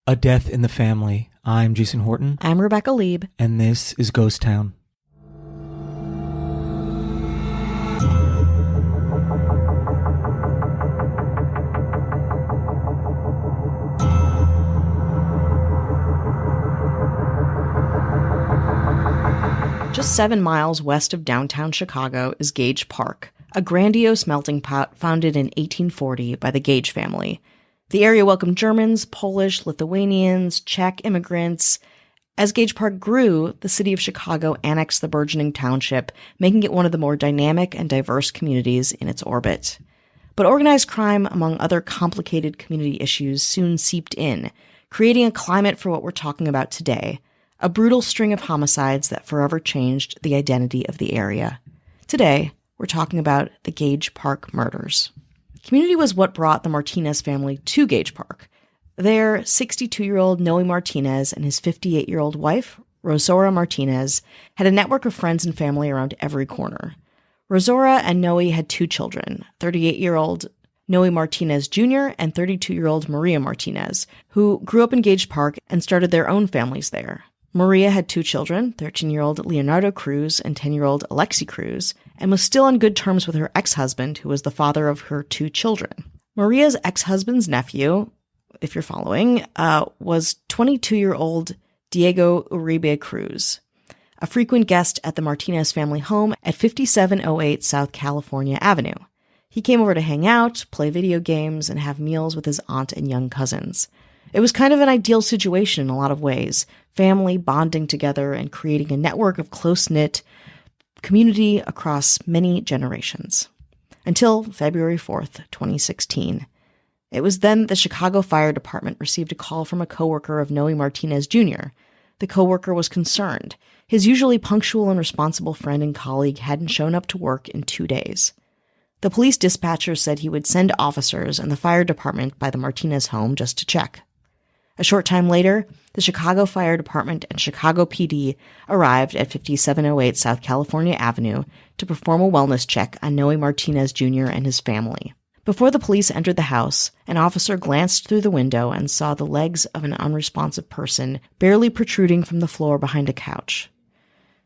A Death in the Family. I'm Jason Horton. I'm Rebecca Lieb. And this is Ghost Town. Just 7 miles west of downtown Chicago is Gage Park, a grandiose melting pot founded in 1840 by the Gage family. The area welcomed Germans, Polish, Lithuanians, Czech immigrants. As Gage Park grew, the city of Chicago annexed the burgeoning township, making it one of the more dynamic and diverse communities in its orbit. But organized crime, among other complicated community issues, soon seeped in, creating a climate for what we're talking about today, a brutal string of homicides that forever changed the identity of the area. Today, we're talking about the Gage Park murders. Community was what brought the Martinez family to Gage Park. There, 62-year-old Noe Martinez and his 58-year-old wife, Rosora Martinez, had a network of friends and family around every corner. Rosora and Noe had 2 children, 38-year-old Noe Martinez Jr. and 32-year-old Maria Martinez, who grew up in Gage Park and started their own families there. Maria had 2 children, 13-year-old Leonardo Cruz and 10-year-old Alexi Cruz, and was still on good terms with her ex-husband, who was the father of her 2 children. Maria's ex-husband's nephew, if you're following, was 22-year-old Diego Uribe Cruz, a frequent guest at the Martinez family home at 5708 South California Avenue. He came over to hang out, play video games, and have meals with his aunt and young cousins. It was kind of an ideal situation in a lot of ways, family bonding together and creating a network of close-knit community across many generations. Until February 4th, 2016. It was then the Chicago Fire Department received a call from a coworker of Noe Martinez Jr. The coworker was concerned. His usually punctual and responsible friend and colleague hadn't shown up to work in 2 days. The police dispatcher said he would send officers and the fire department by the Martinez home just to check. A short time later, the Chicago Fire Department and Chicago PD arrived at 5708 South California Avenue to perform a wellness check on Noe Martinez Jr. and his family. Before the police entered the house, an officer glanced through the window and saw the legs of an unresponsive person barely protruding from the floor behind a couch.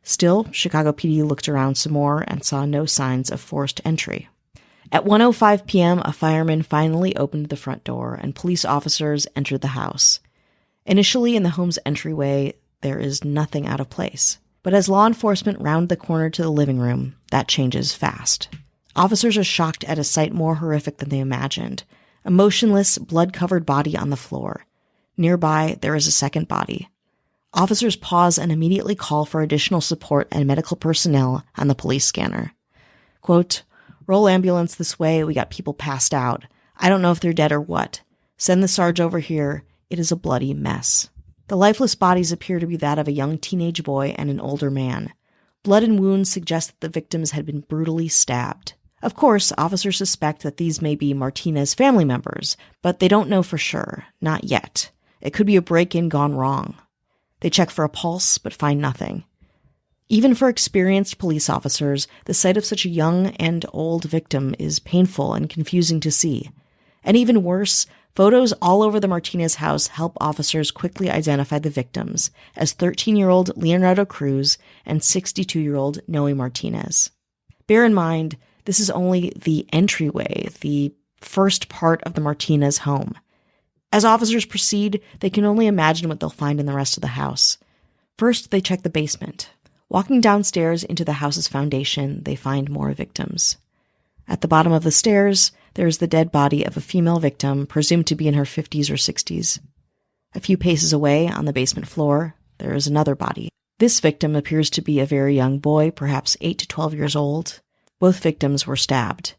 Still, Chicago PD looked around some more and saw no signs of forced entry. At 1:05 p.m., a fireman finally opened the front door and police officers entered the house. Initially, in the home's entryway, there is nothing out of place. But as law enforcement round the corner to the living room, that changes fast. Officers are shocked at a sight more horrific than they imagined. A motionless, blood-covered body on the floor. Nearby, there is a second body. Officers pause and immediately call for additional support and medical personnel on the police scanner. Quote, "Roll ambulance this way, we got people passed out. I don't know if they're dead or what. Send the Sarge over here. It is a bloody mess." The lifeless bodies appear to be that of a young teenage boy and an older man. Blood and wounds suggest that the victims had been brutally stabbed. Of course, officers suspect that these may be Martinez family members, but they don't know for sure. Not yet. It could be a break-in gone wrong. They check for a pulse, but find nothing. Even for experienced police officers, the sight of such a young and old victim is painful and confusing to see. And even worse, photos all over the Martinez house help officers quickly identify the victims as 13-year-old Leonardo Cruz and 62-year-old Noe Martinez. Bear in mind, this is only the entryway, the first part of the Martinez home. As officers proceed, they can only imagine what they'll find in the rest of the house. First, they check the basement. Walking downstairs into the house's foundation, they find more victims. At the bottom of the stairs, there is the dead body of a female victim, presumed to be in her 50s or 60s. A few paces away, on the basement floor, there is another body. This victim appears to be a very young boy, perhaps 8 to 12 years old. Both victims were stabbed.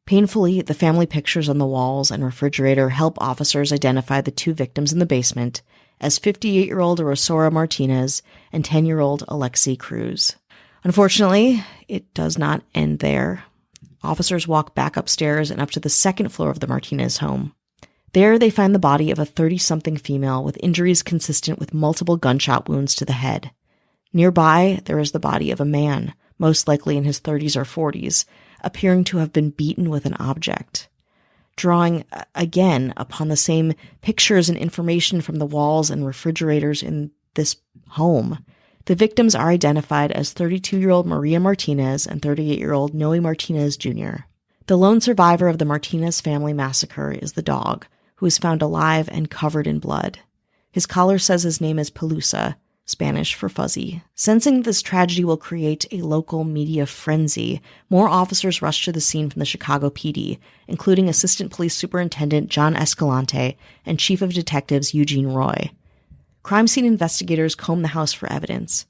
Painfully, the family pictures on the walls and refrigerator help officers identify the 2 victims in the basement as 58-year-old Rosora Martinez and 10-year-old Alexi Cruz. Unfortunately, it does not end there. Officers walk back upstairs and up to the second floor of the Martinez home. There, they find the body of a 30-something female with injuries consistent with multiple gunshot wounds to the head. Nearby, there is the body of a man, most likely in his 30s or 40s, appearing to have been beaten with an object. drawing again upon the same pictures and information from the walls and refrigerators in this home. The victims are identified as 32-year-old Maria Martinez and 38-year-old Noe Martinez Jr. The lone survivor of the Martinez family massacre is the dog, who is found alive and covered in blood. His collar says his name is Pelusa, Spanish for fuzzy. Sensing this tragedy will create a local media frenzy, more officers rush to the scene from the Chicago PD, including Assistant Police Superintendent John Escalante and Chief of Detectives Eugene Roy. Crime scene investigators comb the house for evidence.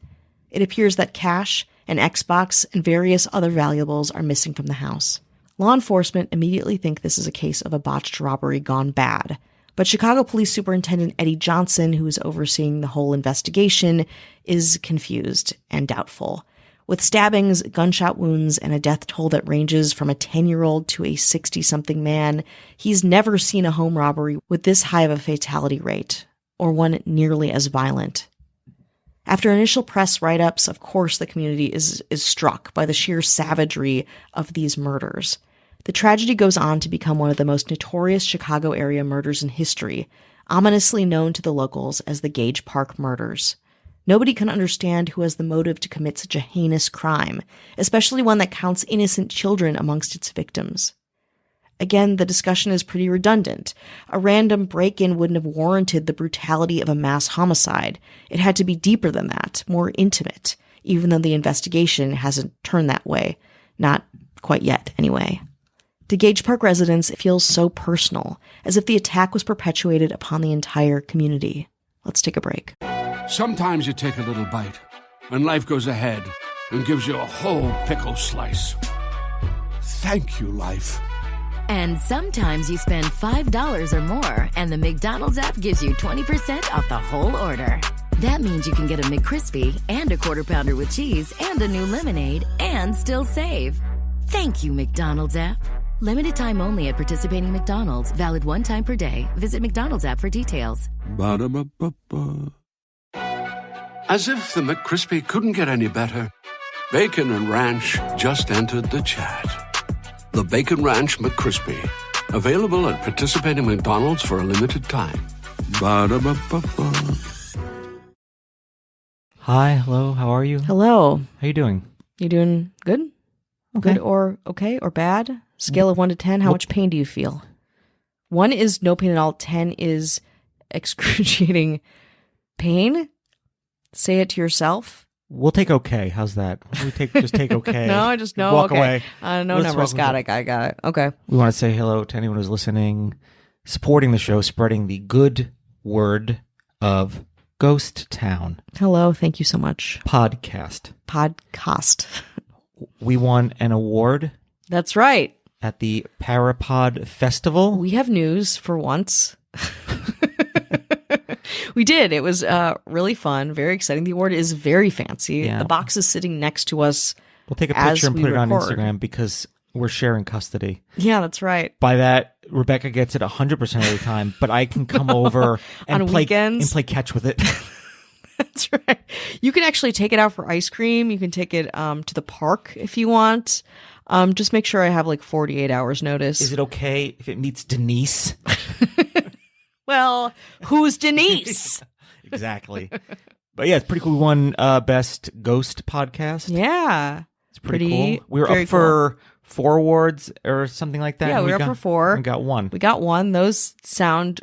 It appears that cash, an Xbox, and various other valuables are missing from the house. Law enforcement immediately think this is a case of a botched robbery gone bad, but Chicago Police Superintendent Eddie Johnson, who is overseeing the whole investigation, is confused and doubtful. With stabbings, gunshot wounds, and a death toll that ranges from a 10-year-old to a 60-something man, he's never seen a home robbery with this high of a fatality rate, or one nearly as violent. After initial press write-ups, of course, the community is struck by the sheer savagery of these murders. The tragedy goes on to become one of the most notorious Chicago area murders in history, ominously known to the locals as the Gage Park murders. Nobody can understand who has the motive to commit such a heinous crime, especially one that counts innocent children amongst its victims. Again, the discussion is pretty redundant. A random break-in wouldn't have warranted the brutality of a mass homicide. It had to be deeper than that, more intimate, even though the investigation hasn't turned that way. Not quite yet, anyway. To Gage Park residents, it feels so personal, as if the attack was perpetuated upon the entire community. Let's take a break. Sometimes you take a little bite, and life goes ahead and gives you a whole pickle slice. Thank you, life. And sometimes you spend $5 or more, and the McDonald's app gives you 20% off the whole order. That means you can get a McCrispy and a Quarter Pounder with cheese and a new lemonade and still save. Thank you, McDonald's app. Limited time only at participating McDonald's. Valid one time per day. Visit McDonald's app for details. Ba-da-ba-ba-ba. As if the McCrispy couldn't get any better, Bacon and Ranch just entered the chat. The Bacon Ranch McCrispy. Available at participating McDonald's for a limited time. Ba-da-ba-ba-ba. Hi, hello, how are you? Hello. How you doing? You doing good? Okay. Good or okay or bad? Scale of 1 to 10, how much pain do you feel? 1 is no pain at all. 10 is excruciating pain. Say it to yourself. We'll take okay. How's that? Just take okay. No, I just know. Walk okay. away. No Let's numbers. welcome I got it. Okay. We want to say hello to anyone who's listening, supporting the show, spreading the good word of Ghost Town. Hello. Thank you so much. Podcast. We won an award. That's right. At the Parapod Festival. We have news for once. We did. It was really fun, very exciting. The award is very fancy. Yeah. The box is sitting next to us. We'll take a picture and put it on Instagram because we're sharing custody. Yeah, that's right. By that, Rebecca gets it 100% of the time, but I can come over and on play weekends and play catch with it. That's right. You can actually take it out for ice cream. You can take it to the park if you want. Just make sure I have like 48 hours notice. Is it okay if it meets Denise? Well, who's Denise? Exactly. But yeah, it's pretty cool. We won Best Ghost Podcast. Yeah. It's pretty cool. We were up for 4 awards or something like that. Yeah, we were up for 4. We got 1. We got 1. Those sound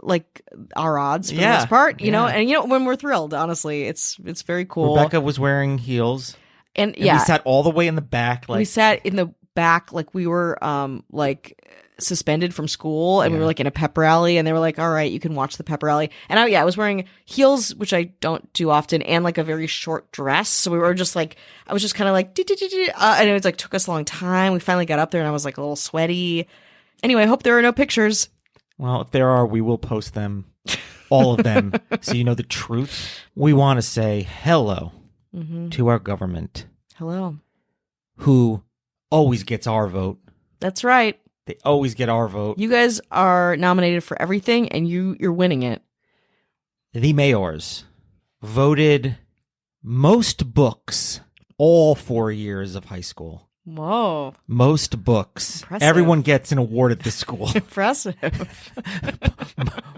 like our odds for the most part, you know, and when we're thrilled, honestly, it's very cool. Rebecca was wearing heels. And we sat all the way in the back. We sat in the back like we were like suspended from school, and we were like in a pep rally, and they were like, all right, you can watch the pep rally. And I was wearing heels, which I don't do often, and like a very short dress. So we were just like, I was just kind of like, and it was like took us a long time. We finally got up there, and I was like a little sweaty. Anyway, I hope there are no pictures. Well, if there are, we will post them, all of them, so you know the truth. We want to say hello to our government. Hello. Who always gets our vote. That's right. They always get our vote. You guys are nominated for everything, and you're winning it. The mayors voted most books all 4 years of high school. Whoa. Most books. Impressive. Everyone gets an award at this school. Impressive.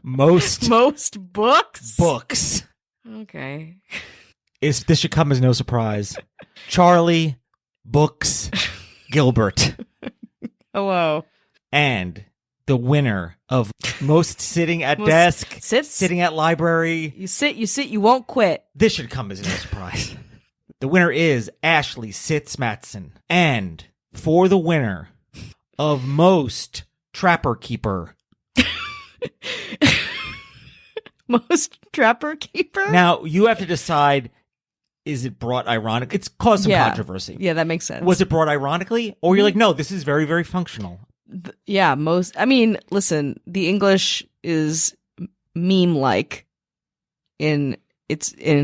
Most books? books. Okay. This should come as no surprise. Charlie Books Gilbert. Hello. And the winner of most sitting at desk, sitting at library. You sit, you won't quit. This should come as no surprise. The winner is Ashley Sitz Matson. And for the winner of most Trapper Keeper. Most Trapper Keeper? Now, you have to decide, is it brought ironic? It's caused some controversy. Yeah, that makes sense. Was it brought ironically? Or you're like, no, this is very, very functional. Yeah, listen, the English is meme-like in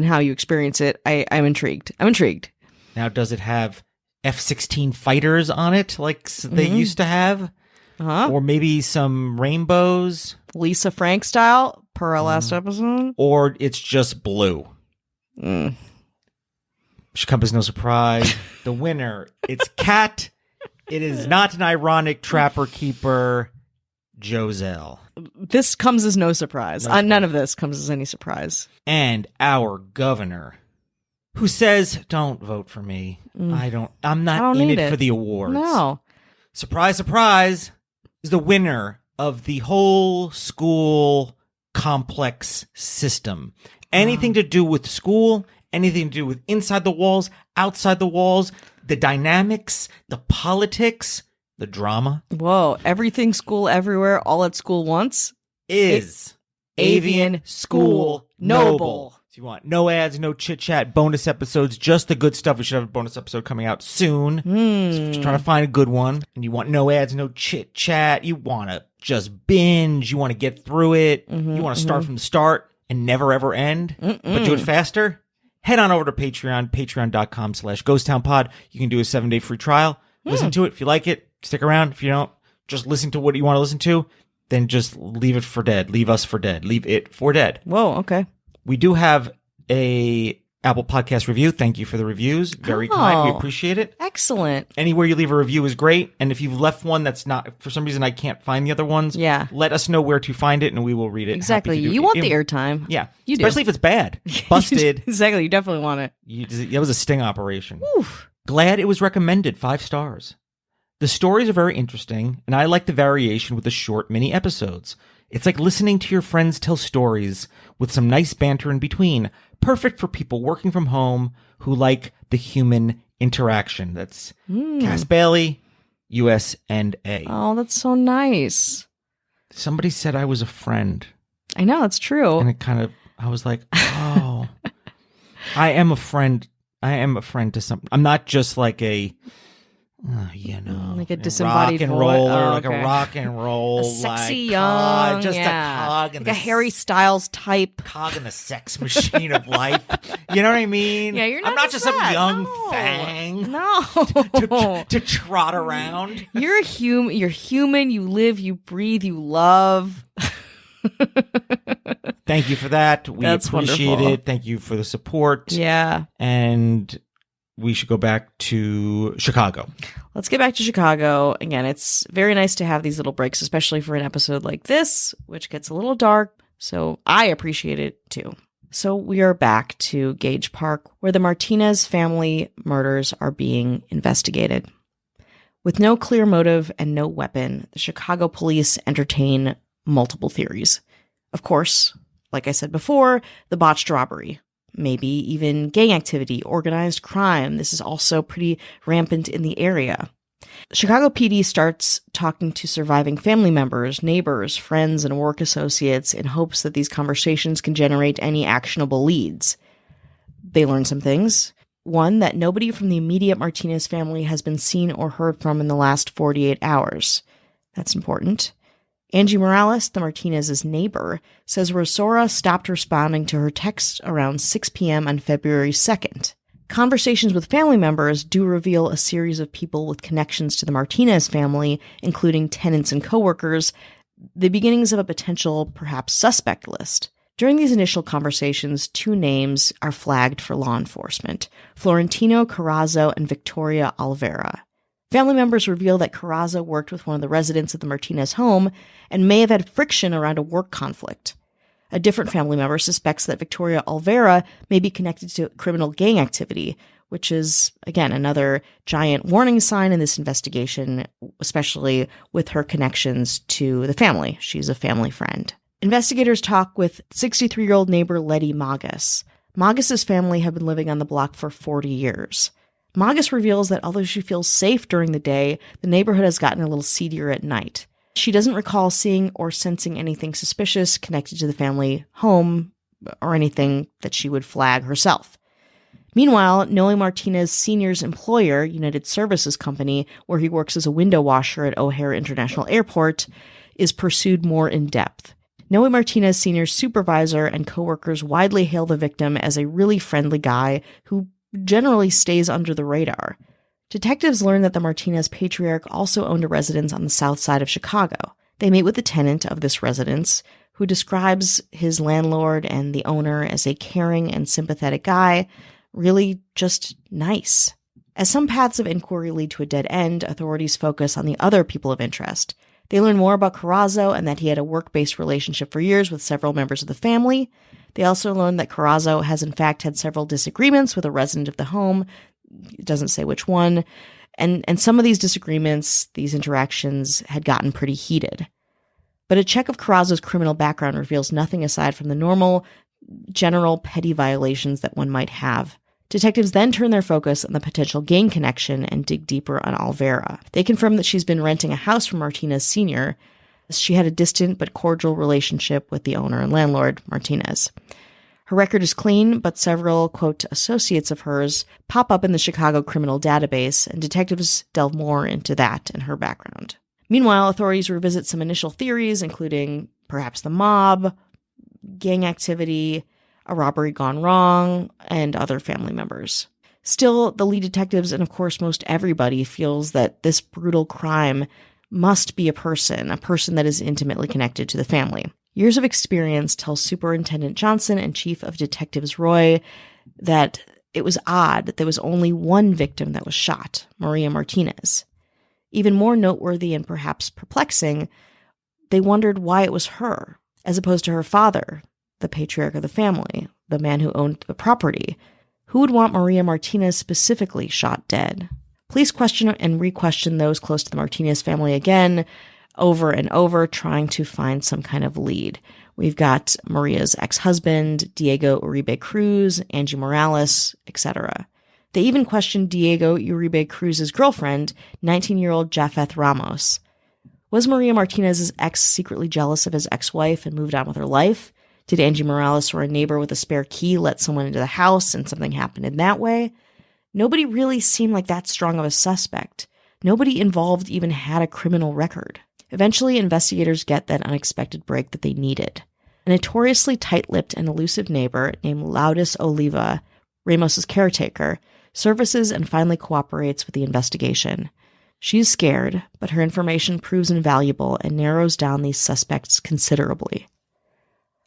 how you experience it. I'm intrigued. Now, does it have F-16 fighters on it like they used to have? Uh-huh. Or maybe some rainbows? Lisa Frank style, per our last episode? Or it's just blue? Should come as no surprise. The winner, it's Kat. It is not an ironic Trapper Keeper, Joselle. This comes as no surprise. None of this comes as any surprise. And our governor, who says, don't vote for me. I'm not in it for the awards. No. Surprise, surprise, is the winner of the whole school complex system. Anything to do with school, anything to do with inside the walls, outside the walls, the dynamics, the politics, the drama. Whoa, everything school everywhere, all at school once? Is Avian School Noble. So you want no ads, no chit-chat, bonus episodes, just the good stuff. We should have a bonus episode coming out soon. So if you're trying to find a good one, and you want no ads, no chit-chat, you want to just binge, you want to get through it, you want to start from the start and never ever end, but do it faster, head on over to Patreon, patreon.com/ghosttownpod. You can do a 7-day free trial. Listen to it. If you like it, stick around. If you don't, just listen to what you want to listen to. Then just leave it for dead. Leave us for dead. Leave it for dead. Whoa, okay. We do have a Apple Podcast review. Thank you for the reviews. Very kind. We appreciate it. Excellent. Anywhere you leave a review is great. And if you've left one that's not, for some reason I can't find the other ones, let us know where to find it and we will read it. Exactly. You want the airtime. Yeah. You do. Especially if it's bad. Busted. Exactly. You definitely want it. That was a sting operation. Oof. Glad it was recommended 5 stars. The stories are very interesting, and I like the variation with the short mini episodes. It's like listening to your friends tell stories with some nice banter in between. Perfect for people working from home who like the human interaction. That's Cass Bailey, US and A. Oh, that's so nice. Somebody said I was a friend. I know, it's true. And I was like, oh, I am a friend. I am a friend to some. I'm not just like a... like a disembodied rock and roll, voice. like a rock and roll, a sexy like, young, just a cog, like a Harry Styles type cog in the sex machine of life. You know what I mean? Yeah, you're not. I'm not just some young thing. No, to trot around. You're a human. You're human. You live. You breathe. You love. Thank you for that. We appreciate wonderful. it. Thank you for the support. Yeah, and we should go back to Chicago. Let's get back to Chicago. Again, it's very nice to have these little breaks, especially for an episode like this, which gets a little dark. So I appreciate it too. So we are back to Gage Park, where the Martinez family murders are being investigated. With no clear motive and no weapon, the Chicago police entertain multiple theories. Of course, like I said before, the botched robbery. Maybe even gang activity, organized crime. This is also pretty rampant in the area. Chicago PD starts talking to surviving family members, neighbors, friends, and work associates in hopes that these conversations can generate any actionable leads. They learn some things. One, that nobody from the immediate Martinez family has been seen or heard from in the last 48 hours. That's important. Angie Morales, the Martinez's neighbor, says Rosora stopped responding to her texts around 6 p.m. on February 2nd. Conversations with family members do reveal a series of people with connections to the Martinez family, including tenants and coworkers, the beginnings of a potential, perhaps suspect list. During these initial conversations, 2 names are flagged for law enforcement: Florentino Carrazzo and Victoria Olivera. Family members reveal that Carrazzo worked with one of the residents of the Martinez home and may have had friction around a work conflict. A different family member suspects that Victoria Olvera may be connected to criminal gang activity, which is, again, another giant warning sign in this investigation, especially with her connections to the family. She's a family friend. Investigators talk with 63-year-old neighbor Letty Magas. Magas's family have been living on the block for 40 years. Magas reveals that although she feels safe during the day, the neighborhood has gotten a little seedier at night. She doesn't recall seeing or sensing anything suspicious connected to the family home or anything that she would flag herself. Meanwhile, Noe Martinez Sr.'s employer, United Services Company, where he works as a window washer at O'Hare International Airport, is pursued more in depth. Noe Martinez Sr.'s supervisor and coworkers widely hail the victim as a really friendly guy who generally stays under the radar. Detectives learn that the Martinez patriarch also owned a residence on the south side of Chicago. They meet with the tenant of this residence, who describes his landlord and the owner as a caring and sympathetic guy, really just nice. As some paths of inquiry lead to a dead end, authorities focus on the other people of interest. They learn more about Carrazzo and that he had a work-based relationship for years with several members of the family. They also learn that Carrazzo has in fact had several disagreements with a resident of the home. It doesn't say which one. And some of these disagreements, these interactions, had gotten pretty heated. But a check of Carrazzo's criminal background reveals nothing aside from the normal, general petty violations that one might have. Detectives then turn their focus on the potential gang connection and dig deeper on Olvera. They confirm that she's been renting a house from Martinez Sr. She had a distant but cordial relationship with the owner and landlord, Martinez. Her record is clean, but several, quote, associates of hers pop up in the Chicago criminal database, and detectives delve more into that and her background. Meanwhile, authorities revisit some initial theories, including perhaps the mob, gang activity, a robbery gone wrong, and other family members. Still, the lead detectives, and of course most everybody, feels that this brutal crime must be a person that is intimately connected to the family. Years of experience tell Superintendent Johnson and Chief of Detectives Roy that it was odd that there was only one victim that was shot, Maria Martinez. Even more noteworthy and perhaps perplexing, they wondered why it was her, as opposed to her father, the patriarch of the family, the man who owned the property. Who would want Maria Martinez specifically shot dead? Police question and re-question those close to the Martinez family again, over and over, trying to find some kind of lead. We've got Maria's ex-husband, Diego Uribe Cruz, Angie Morales, etc. They even questioned Diego Uribe Cruz's girlfriend, 19-year-old Jafeth Ramos. Was Maria Martinez's ex secretly jealous of his ex-wife and moved on with her life? Did Angie Morales or a neighbor with a spare key let someone into the house and something happened in that way? Nobody really seemed like that strong of a suspect. Nobody involved even had a criminal record. Eventually, investigators get that unexpected break that they needed. A notoriously tight-lipped and elusive neighbor named Lourdes Oliva, Ramos's caretaker, surfaces and finally cooperates with the investigation. She's scared, but her information proves invaluable and narrows down these suspects considerably.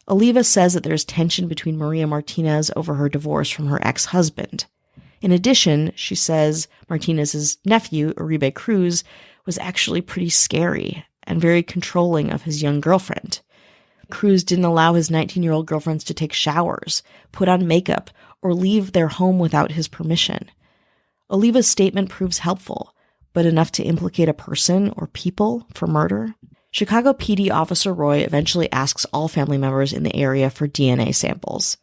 Oliva says that there's tension between Maria Martinez over her divorce from her ex-husband. In addition, she says Martinez's nephew, Uribe Cruz, was actually pretty scary and very controlling of his young girlfriend. Cruz didn't allow his 19-year-old girlfriends to take showers, put on makeup, or leave their home without his permission. Oliva's statement proves helpful, but enough to implicate a person or people for murder? Chicago PD Officer Roy eventually asks all family members in the area for DNA samples.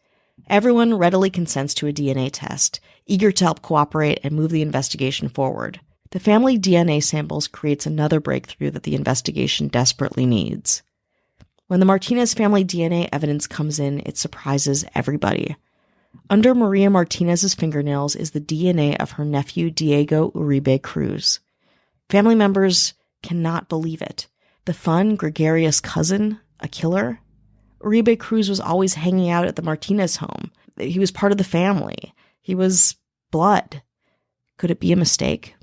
Everyone readily consents to a DNA test, eager to help cooperate and move the investigation forward. The family DNA samples creates another breakthrough that the investigation desperately needs. When the Martinez family DNA evidence comes in, it surprises everybody. Under Maria Martinez's fingernails is the DNA of her nephew Diego Uribe Cruz. Family members cannot believe it. The fun, gregarious cousin, a killer? Uribe Cruz was always hanging out at the Martinez home. He was part of the family. He was blood. Could it be a mistake?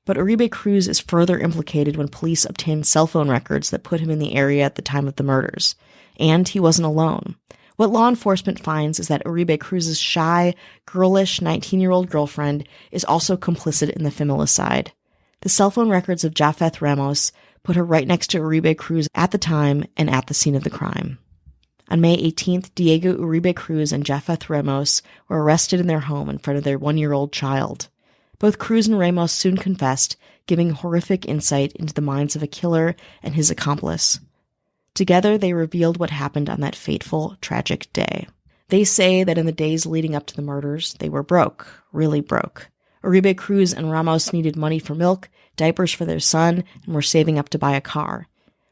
But Uribe Cruz is further implicated when police obtain cell phone records that put him in the area at the time of the murders. And he wasn't alone. What law enforcement finds is that Uribe Cruz's shy, girlish 19-year-old girlfriend is also complicit in the familicide. The cell phone records of Japheth Ramos put her right next to Uribe Cruz at the time and at the scene of the crime. On May 18th, Diego Uribe Cruz and Japheth Ramos were arrested in their home in front of their 1-year-old child. Both Cruz and Ramos soon confessed, giving horrific insight into the minds of a killer and his accomplice. Together, they revealed what happened on that fateful, tragic day. They say that in the days leading up to the murders, they were broke, really broke. Uribe Cruz and Ramos needed money for milk, diapers for their son, and were saving up to buy a car.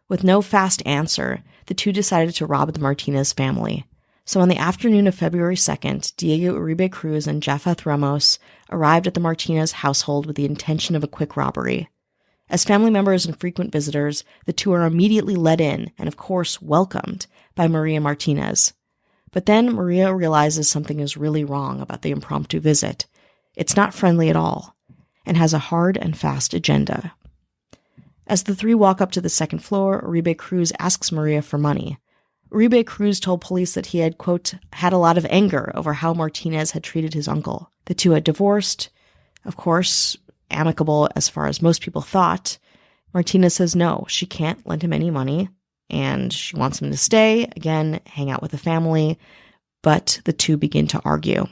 With no fast answer, the two decided to rob the Martinez family. So on the afternoon of February 2nd, Diego Uribe Cruz and Japheth Ramos arrived at the Martinez household with the intention of a quick robbery. As family members and frequent visitors, the two are immediately let in and, of course, welcomed by Maria Martinez. But then Maria realizes something is really wrong about the impromptu visit. It's not friendly at all, and has a hard and fast agenda. As the three walk up to the second floor, Uribe Cruz asks Maria for money. Uribe Cruz told police that he had, quote, had a lot of anger over how Martinez had treated his uncle. The two had divorced, of course, amicable as far as most people thought. Martinez says no, she can't lend him any money, and she wants him to stay, again, hang out with the family, but the two begin to argue.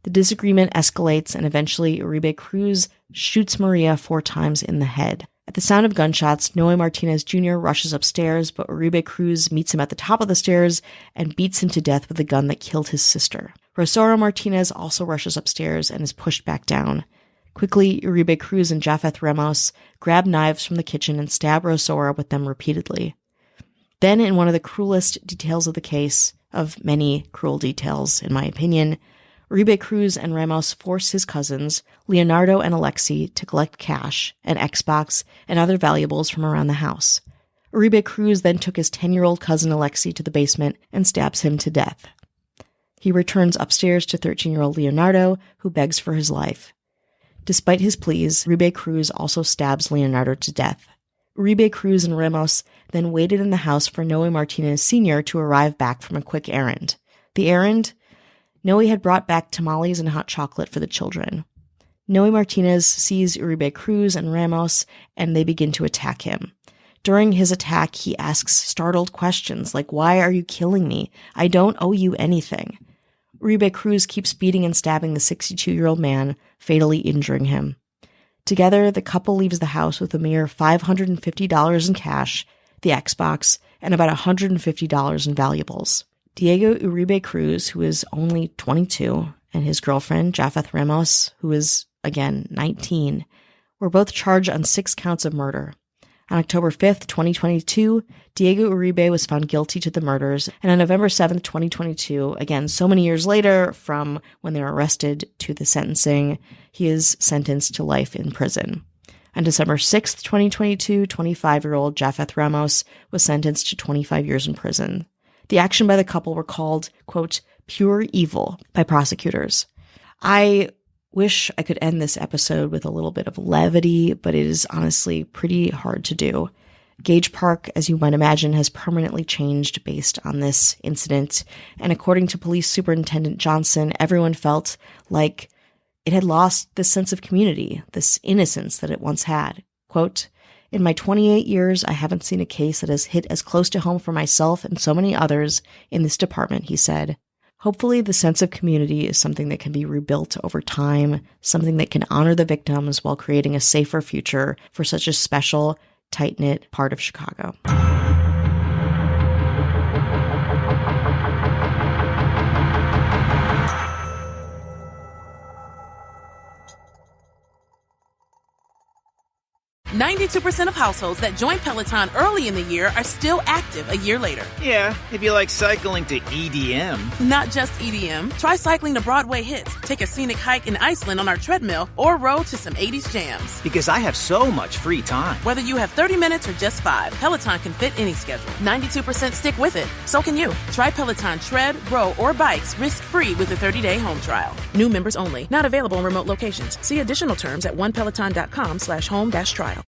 The disagreement escalates, and eventually Uribe Cruz shoots Maria 4 times in the head. At the sound of gunshots, Noe Martinez Jr. rushes upstairs, but Uribe Cruz meets him at the top of the stairs and beats him to death with the gun that killed his sister. Rosario Martinez also rushes upstairs and is pushed back down. Quickly, Uribe Cruz and Japheth Ramos grab knives from the kitchen and stab Rosario with them repeatedly. Then, in one of the cruelest details of the case, of many cruel details, in my opinion, Uribe Cruz and Ramos force his cousins, Leonardo and Alexi, to collect cash, an Xbox, and other valuables from around the house. Uribe Cruz then took his 10-year-old cousin Alexi to the basement and stabs him to death. He returns upstairs to 13-year-old Leonardo, who begs for his life. Despite his pleas, Uribe Cruz also stabs Leonardo to death. Uribe Cruz and Ramos then waited in the house for Noe Martinez Sr. to arrive back from a quick errand. The errand? Noe had brought back tamales and hot chocolate for the children. Noe Martinez sees Uribe Cruz and Ramos, and they begin to attack him. During his attack, he asks startled questions like, "Why are you killing me? I don't owe you anything." Uribe Cruz keeps beating and stabbing the 62-year-old man, fatally injuring him. Together, the couple leaves the house with a mere $550 in cash, the Xbox, and about $150 in valuables. Diego Uribe Cruz, who is only 22, and his girlfriend, Japheth Ramos, who is, again, 19, were both charged on 6 counts of murder. On October 5th, 2022, Diego Uribe was found guilty to the murders, and on November 7th, 2022, again, so many years later from when they were arrested to the sentencing, he is sentenced to life in prison. On December 6th, 2022, 25-year-old Japheth Ramos was sentenced to 25 years in prison. The action by the couple were called, quote, pure evil by prosecutors. I wish I could end this episode with a little bit of levity, but it is honestly pretty hard to do. Gage Park, as you might imagine, has permanently changed based on this incident, and according to Police Superintendent Johnson, everyone felt like it had lost this sense of community, this innocence that it once had. Quote, "In my 28 years, I haven't seen a case that has hit as close to home for myself and so many others in this department," he said. Hopefully, the sense of community is something that can be rebuilt over time, something that can honor the victims while creating a safer future for such a special, tight-knit part of Chicago. 92% of households that join Peloton early in the year are still active a year later. Yeah, if you like cycling to EDM. Not just EDM. Try cycling to Broadway hits, take a scenic hike in Iceland on our treadmill, or row to some 80s jams. Because I have so much free time. Whether you have 30 minutes or just 5, Peloton can fit any schedule. 92% stick with it. So can you. Try Peloton tread, row, or bikes risk-free with a 30-day home trial. New members only. Not available in remote locations. See additional terms at onepeloton.com/home-trial.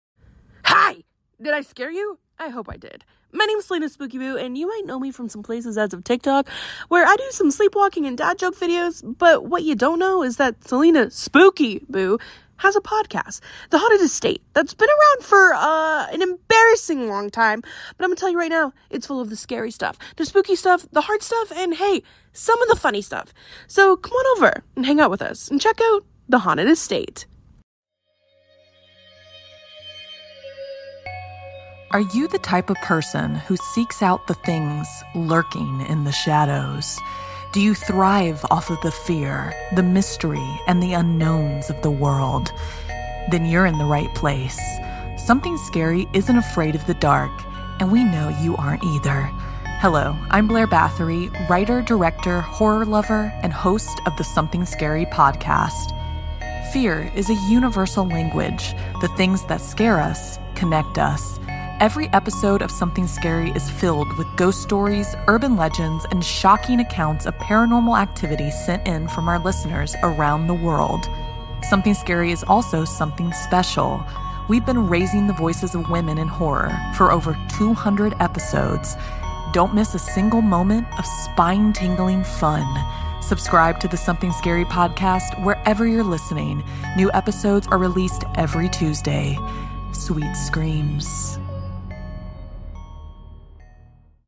Hi! Did I scare you? I hope I did. My name's Selena Spooky Boo, and you might know me from some places as of TikTok, where I do some sleepwalking and dad joke videos, but what you don't know is that Selena Spooky Boo has a podcast, The Haunted Estate, that's been around for an embarrassing long time. But I'm going to tell you right now, it's full of the scary stuff, the spooky stuff, the hard stuff, and hey, some of the funny stuff. So come on over and hang out with us and check out The Haunted Estate. Are you the type of person who seeks out the things lurking in the shadows? Do you thrive off of the fear, the mystery, and the unknowns of the world? Then you're in the right place. Something Scary isn't afraid of the dark, and we know you aren't either. Hello, I'm Blair Bathory, writer, director, horror lover, and host of the Something Scary podcast. Fear is a universal language. The things that scare us connect us. Every episode of Something Scary is filled with ghost stories, urban legends, and shocking accounts of paranormal activity sent in from our listeners around the world. Something Scary is also something special. We've been raising the voices of women in horror for over 200 episodes. Don't miss a single moment of spine-tingling fun. Subscribe to the Something Scary podcast wherever you're listening. New episodes are released every Tuesday. Sweet screams.